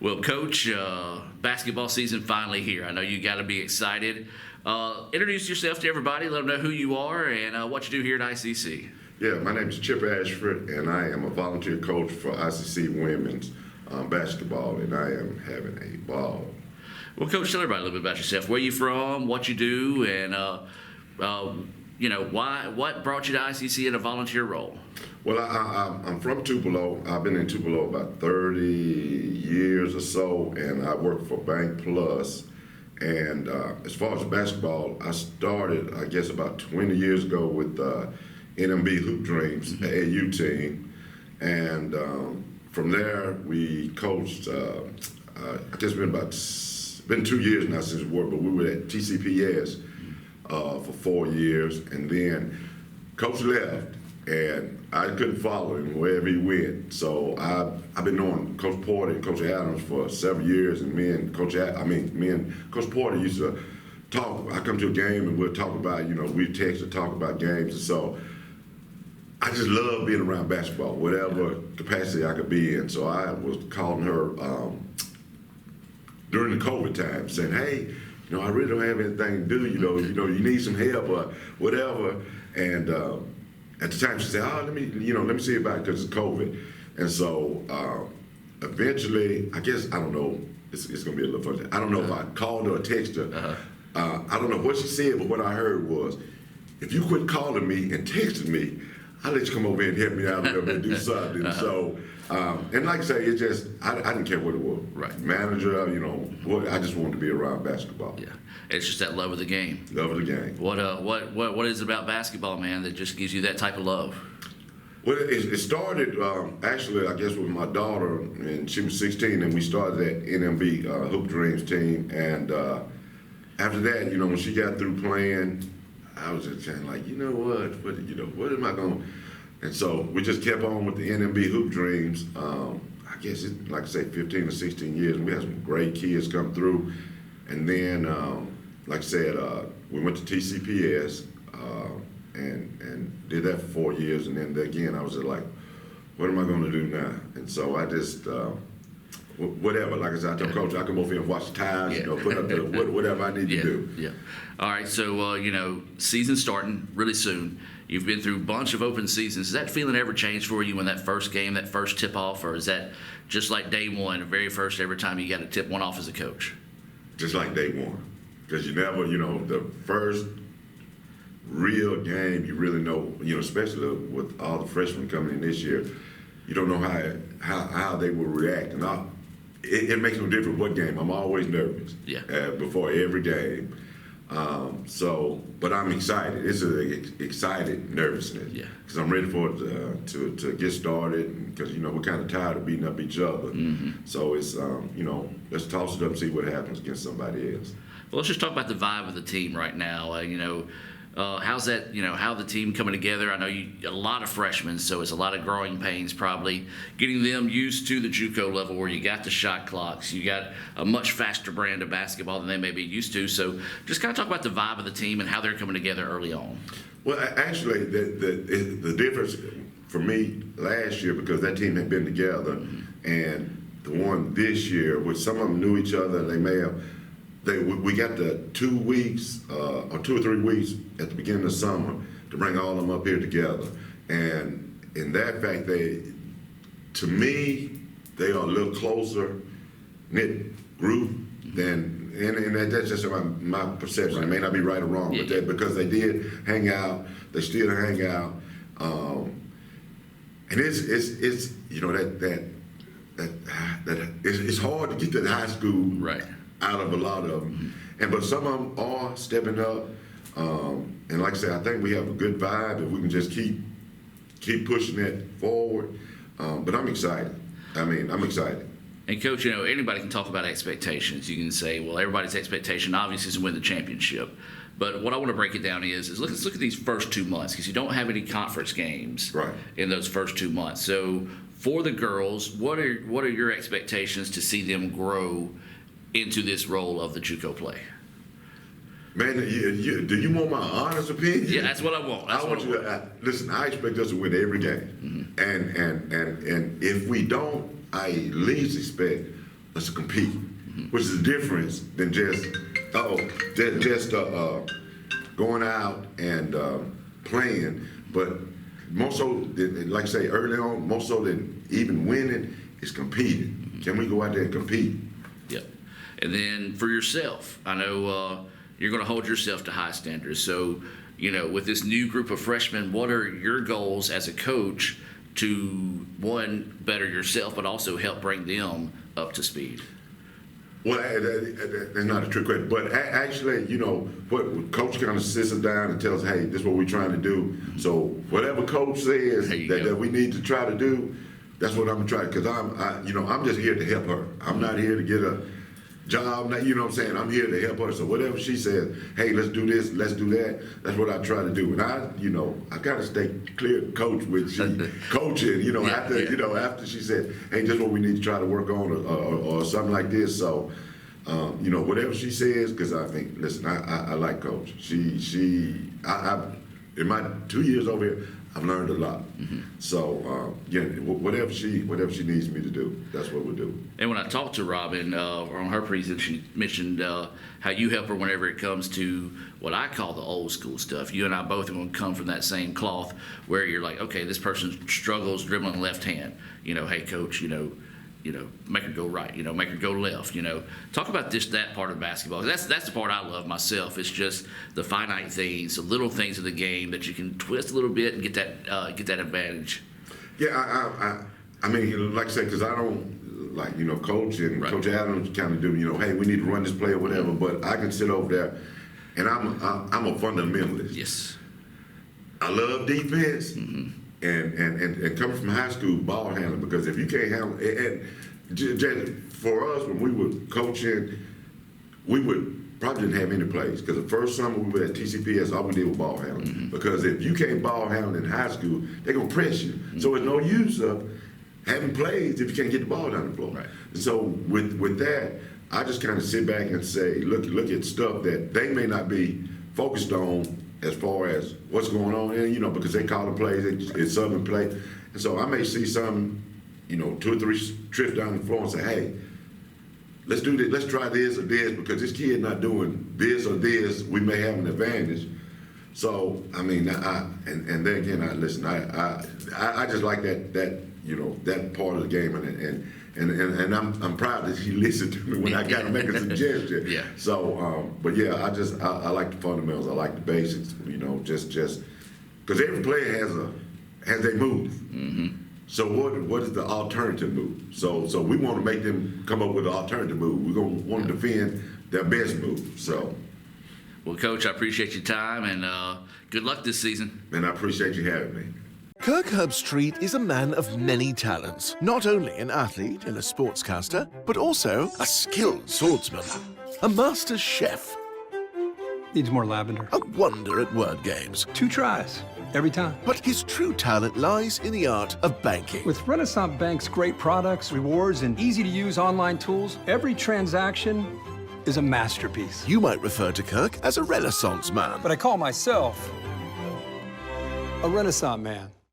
Well, Coach, basketball season finally here. I know you got to be excited. Introduce yourself to everybody. Let them know who you are and what you do here at ICC. Yeah, my name is Chip Ashford, and I am a volunteer coach for ICC women's basketball, and I am having a ball. Well, Coach, tell everybody a little bit about yourself. Where you from, what you do, and what brought you to ICC in a volunteer role? Well, I'm from Tupelo. I've been in Tupelo about 30 years or so, and I work for Bank Plus. And as far as basketball, I started, I guess, about 20 years ago with NMB Hoop Dreams, the AAU team. And from there, we coached, I guess it's been 2 years now since we worked, but we were at TCPS for 4 years. And then Coach left, and I couldn't follow him wherever he went. So I've been knowing Coach Porter and Coach Adams for several years, and me and Coach Porter used to talk. I come to a game and we'll talk about, we text and talk about games, and so I just love being around basketball, whatever capacity I could be in. So I was calling her during the COVID time, saying, "Hey, I really don't have anything to do. You need some help or whatever." And at the time, she said, "Oh, let me see about it because it's COVID." And so eventually, I guess, I don't know, it's going to be a little funny. I don't know if I called her or texted her. I don't know what she said, but what I heard was, "If you quit calling me and texting me, I'll let you come over here and help me out and do something." So, and like I say, it's just, I didn't care what it was. Right. Manager, I just wanted to be around basketball. Yeah. It's just that love of the game. Love of the game. What is it about basketball, man, that just gives you that type of love? Well, it started, actually, I guess, with my daughter, and she was 16, and we started that NMB Hoop Dreams team. And after that, when she got through playing, I was just kind of like, what am I going to? And so we just kept on with the NMB Hoop Dreams. I guess it's, like I say, 15 or 16 years. And we had some great kids come through. And then, like I said, we went to TCPS and did that for 4 years. And then again, I was just like, what am I going to do now? And so I just, whatever. Like I said, I told Coach, I come over here and watch the ties, put up the whatever I need to do. Yeah. All right. So, season's starting really soon. You've been through a bunch of open seasons. Has that feeling ever changed for you when that first game, that first tip-off, or is that just like day one, the very first every time you got to tip one off as a coach? Just like day one. Because you never, the first real game, you really know, especially with all the freshmen coming in this year, you don't know how they will react. And it makes no difference what game. I'm always nervous before every game. But I'm excited. It's an excited nervousness. Yeah. Because I'm ready for it to get started. Because we're kind of tired of beating up each other. Mm-hmm. So it's let's toss it up and see what happens against somebody else. Well, let's just talk about the vibe of the team right now. How's that? How the team coming together? I know a lot of freshmen, so it's a lot of growing pains probably getting them used to the JUCO level where you got the shot clocks, you got a much faster brand of basketball than they may be used to. So just kind of talk about the vibe of the team and how they're coming together early on. Well, actually, the difference for me last year, because that team had been together, and the one this year, which some of them knew each other, they may have. We got the 2 weeks or 2 or 3 weeks at the beginning of summer to bring all of them up here together. And in that fact, to me, they are a little closer knit group than, and that's just my perception. Right. It may not be right or wrong, but because they did hang out, they still hang out. And it's it's hard to get to the high school. Right. Out of a lot of them, but some of them are stepping up, and like I said, I think we have a good vibe if we can just keep pushing that forward. But I'm excited. I'm excited. And Coach, anybody can talk about expectations. You can say, well, everybody's expectation obviously is to win the championship. But what I want to break it down is let's look at these first 2 months, because you don't have any conference games in those first 2 months. So for the girls, what are your expectations to see them grow into this role of the JUCO play? Man, do you want my honest opinion? Yeah, that's what I want. I want you to listen. I expect us to win every game, and if we don't, I at least expect let's compete, which is a difference than just going out and playing. But more so, like I say early on, more so than even winning, is competing. Can we go out there and compete? Yep. And then for yourself, I know you're going to hold yourself to high standards. So, with this new group of freshmen, what are your goals as a coach to, one, better yourself, but also help bring them up to speed? Well, that's not a trick question, but actually, what coach kind of sits us down and tells us, hey, this is what we're trying to do. So whatever coach says that we need to try to do, that's what I'm trying. Because I'm just here to help her. I'm not here to get a job. You know what I'm saying? I'm here to help her. So whatever she says, hey, let's do this, let's do that. That's what I try to do. And I got to stay clear to coach with coaching. After she said, hey, this is what we need to try to work on, or something like this. So, whatever she says, because I think, listen, I like coach. I in my 2 years over here, I've learned a lot. So whatever she needs me to do, that's what we'll do. And when I talked to Robin on her presentation, she mentioned how you help her whenever it comes to what I call the old school stuff. You and I both are going to come from that same cloth, where you're like, okay, this person struggles dribbling left hand. Hey, coach, make her go right, make her go left, Talk about that part of basketball. That's the part I love myself. It's just the finite things, the little things of the game that you can twist a little bit and get that advantage. Yeah, I mean, like I said, because I don't, coach and right. Coach Adams kind of do, hey, we need to run this play or whatever, but I can sit over there, and I'm a fundamentalist. Yes. I love defense. And coming from high school, ball handling, because if you can't handle it, and for us, when we were coaching, we would probably didn't have any plays, because the first summer we were at TCPS, all we did was ball handling. Because if you can't ball handle in high school, they're going to press you. So it's no use of having plays if you can't get the ball down the floor. Right. And so with that, I just kind of sit back and say, look at stuff that they may not be focused on as far as what's going on, and because they call the plays, it's Southern play, and so I may see some, 2 or 3 trips down the floor and say, hey, let's do this, let's try this or this, because this kid not doing this or this, we may have an advantage. So I mean, and then again, I just like that part of the game, and I'm proud that she listened to me when I got to make a suggestion. Yeah. So, but yeah, I like the fundamentals. I like the basics. Just because every player has a move. So what is the alternative move? So we want to make them come up with an alternative move. We're gonna want to defend their best move. So. Well, Coach, I appreciate your time, and good luck this season. And I appreciate you having me. Kirk Herbstreit is a man of many talents, not only an athlete and a sportscaster, but also a skilled swordsman, a master chef, Needs more lavender. a wonder at word games. 2 tries, every time. But his true talent lies in the art of banking. With Renaissance Bank's great products, rewards, and easy-to-use online tools, every transaction is a masterpiece. You might refer to Kirk as a Renaissance man. But I call myself a Renaissance man.